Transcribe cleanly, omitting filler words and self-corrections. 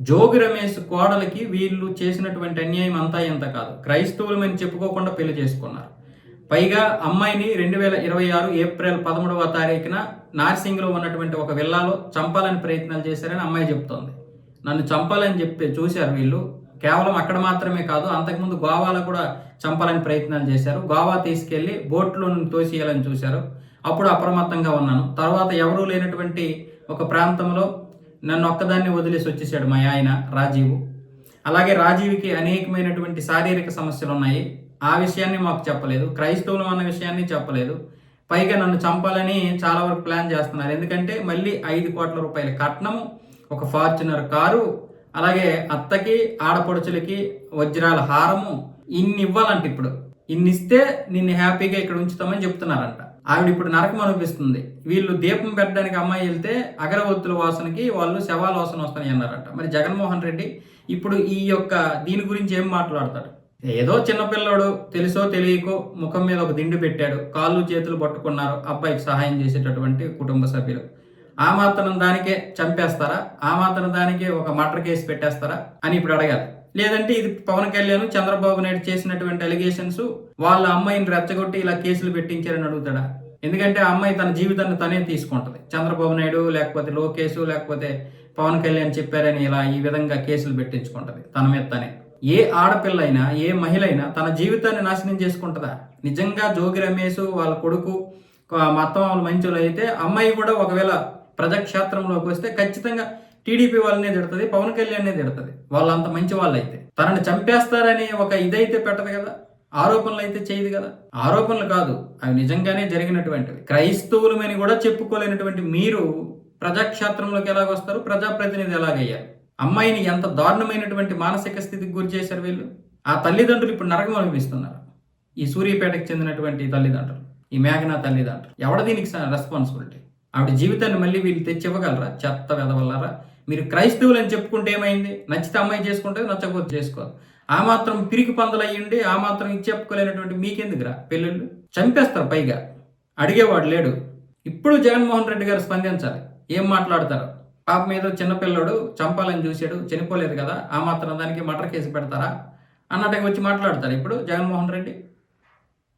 జోగి రమేష్ కోడలికి వీళ్ళు చేసినటువంటి అన్యాయం అంతా ఇంత కాదు. క్రైస్తవులమని చెప్పుకోకుండా పెళ్లి చేసుకున్నారు. పైగా అమ్మాయిని 2026 ఏప్రిల్ 13వ తారీఖున నార్సింగ్లో ఉన్నటువంటి ఒక విల్లాలో చంపాలని ప్రయత్నాలు చేశారని అమ్మాయి చెప్తోంది. నన్ను చంపాలని చెప్పి చూశారు వీళ్ళు. కేవలం అక్కడ మాత్రమే కాదు, అంతకుముందు గోవాలో కూడా చంపాలని ప్రయత్నాలు చేశారు. గోవా తీసుకెళ్లి బోట్లో తోసేయాలని చూశారు. అప్పుడు అప్రమత్తంగా ఉన్నాను. తర్వాత ఎవరూ లేనటువంటి ఒక ప్రాంతంలో నన్ను ఒక్కదాన్ని వదిలేసి వచ్చేసాడు మా ఆయన రాజీవ్. అలాగే రాజీవ్కి అనేకమైనటువంటి శారీరక సమస్యలు ఉన్నాయి. ఆ విషయాన్ని మాకు చెప్పలేదు. క్రైస్తవులు అన్న విషయాన్ని చెప్పలేదు. పైగా నన్ను చంపాలని చాలా వరకు ప్లాన్ చేస్తున్నారు. ఎందుకంటే మళ్ళీ 5 కోట్ల రూపాయల కట్నము, ఒక ఫార్చునర్ కారు, అలాగే అత్తకి ఆడపడుచులకి వజ్రాల హారము, ఇన్ని ఇవ్వాలంట. ఇప్పుడు ఇన్ని ఇస్తే నిన్ను హ్యాపీగా ఇక్కడ ఉంచుతామని చెప్తున్నారంట. ఆవిడ ఇప్పుడు నరకం అనిపిస్తుంది. వీళ్ళు దీపం పెట్టడానికి అమ్మాయి వెళ్తే అగరవత్తుల వాసనకి వాళ్ళు శవాల వాసన వస్తాయి అన్నారంట. మరి జగన్మోహన్ రెడ్డి ఇప్పుడు దీని గురించి ఏం మాట్లాడతాడు? ఏదో చిన్నపిల్లడు తెలుసో తెలియకో ముఖం మీద ఒక దిండు పెట్టాడు, కాళ్ళు చేతులు పట్టుకున్నారు అబ్బాయికి సహాయం చేసేటటువంటి కుటుంబ సభ్యులు. ఆ మాత్రం దానికే చంపేస్తారా? ఆ మాత్రం దానికే ఒక మర్డర్ కేసు పెట్టేస్తారా అని ఇప్పుడు అడగాలి. లేదంటే ఇది పవన్ కళ్యాణ్ చంద్రబాబు నాయుడు చేసినటువంటి అలిగేషన్స్, వాళ్ళ అమ్మాయిని రెచ్చగొట్టి ఇలా కేసులు పెట్టించారని అడుగుతాడా? ఎందుకంటే ఆ అమ్మాయి తన జీవితాన్ని తనే తీసుకుంటది. చంద్రబాబు నాయుడు లేకపోతే లోకేష్ లేకపోతే పవన్ కళ్యాణ్ చెప్పారని ఇలా ఈ విధంగా కేసులు పెట్టించుకుంటది తన మీద తనే. ఏ ఆడపిల్ల అయినా ఏ మహిళ అయినా తన జీవితాన్ని నాశనం చేసుకుంటుందా? నిజంగా జోగి రమేష్ వాళ్ళ కొడుకు మొత్తం వాళ్ళు మంచోళ్ళు అయితే అమ్మాయి కూడా ఒకవేళ ప్రజాక్షేత్రంలోకి వస్తే ఖచ్చితంగా టీడీపీ వాళ్ళనే తిడుతుంది, పవన్ కళ్యాణ్నే తిడుతుంది. వాళ్ళంత మంచి వాళ్ళు అయితే తనని చంపేస్తారని ఒక ఇదైతే పెట్టదు కదా, ఆరోపణలు అయితే చేయదు కదా. ఆరోపణలు కాదు, అవి నిజంగానే జరిగినటువంటివి. క్రైస్తవులమని కూడా చెప్పుకోలేనటువంటి మీరు ప్రజాక్షేత్రంలోకి ఎలాగొస్తారు? ప్రజాప్రతినిధి ఎలాగయ్యారు? అమ్మాయిని ఎంత దారుణమైనటువంటి మానసిక స్థితికి గురి చేశారు వీళ్ళు. ఆ తల్లిదండ్రులు ఇప్పుడు నరకం అనిపిస్తున్నారు. ఈ సూర్యాపేటకు చెందినటువంటి తల్లిదండ్రులు, ఈ మేఘనా తల్లిదండ్రులు. ఎవడ దీనికి రెస్పాన్సిబిలిటీ? ఆవిడ జీవితాన్ని మళ్ళీ వీళ్ళు తెచ్చివ్వగలరా? చెత్త వెదవల్లారా? మీరు క్రైస్తవులు అని చెప్పుకుంటే ఏమైంది? నచ్చితే అమ్మాయి చేసుకుంటే, నచ్చకపోతే చేసుకోవాలి. ఆ మాత్రం పిరికి పందలు అయ్యిండి, ఆ మాత్రం ఇది చెప్పుకోలేనటువంటి మీకెందుకురా పెళ్ళిళ్ళు? చంపేస్తారు. పైగా అడిగేవాడు లేడు. ఇప్పుడు జగన్మోహన్ రెడ్డి గారు స్పందించాలి. ఏం మాట్లాడతారు? పాప మీద చిన్నపిల్లడు చంపాలని చూశాడు, చనిపోలేదు కదా, ఆ మాత్రం దానికి మర్డర్ కేసు పెడతారా అన్నట్టుగా వచ్చి మాట్లాడతారు ఇప్పుడు జగన్మోహన్ రెడ్డి.